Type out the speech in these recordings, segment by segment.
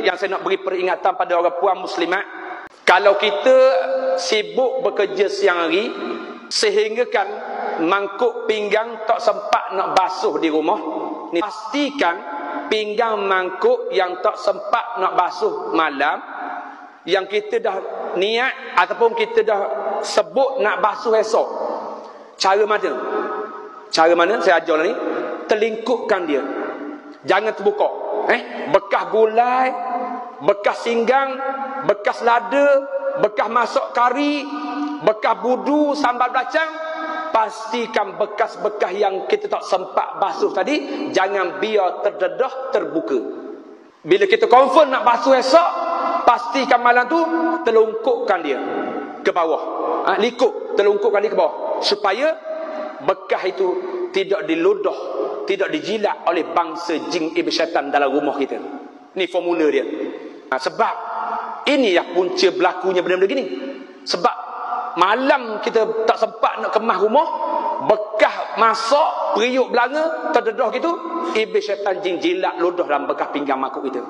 yang saya nak beri peringatan pada orang puan muslimat, kalau kita sibuk bekerja siang hari sehingga kan mangkuk pinggang tak sempat nak basuh di rumah, ni pastikan pinggang mangkuk yang tak sempat nak basuh malam, yang kita dah niat ataupun kita dah sebut nak basuh esok, cara mana? Cara mana saya ajar ni? Terlingkupkan dia, jangan terbuka. Bekas gulai, bekas singgang, bekas lada, bekas masak kari, bekas budu, sambal belacan, pastikan bekas-bekas yang kita tak sempat basuh tadi, jangan biar terdedah, terbuka. Bila kita confirm nak basuh esok, pastikan malam tu telungkupkan dia ke bawah. Likup, telungkupkan dia ke bawah, supaya bekas itu tidak diludah, tidak dijilat oleh bangsa jin iblis syaitan dalam rumah kita. Ni formula dia. Sebab ini yang punca berlakunya benda-benda gini. Sebab malam kita tak sempat nak kemas rumah, bekas masak, periuk belanga, terdedah gitu, iblis syaitan jin jilat ludah dalam bekas pinggang mangkuk kita.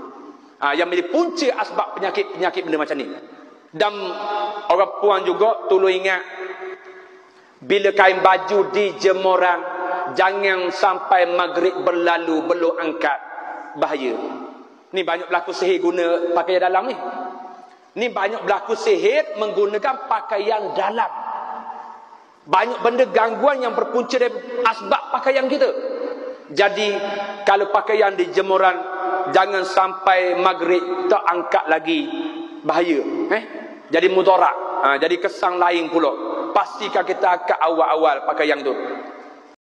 Yang menjadi punca asbab penyakit-penyakit benda macam ni. Dan orang puan juga tolong ingat, bila kain baju di jemuran, jangan sampai maghrib berlalu belum angkat, bahaya. Ni banyak berlaku sihir guna pakaian dalam ni. Ni banyak berlaku sihir menggunakan pakaian dalam. Banyak benda gangguan yang berpunca dari asbab pakaian kita. Jadi kalau pakaian di jemuran, jangan sampai maghrib tak angkat lagi, bahaya. Jadi mudarat, jadi kesan lain pula. Pastikan kita angkat awal-awal pakaian tu.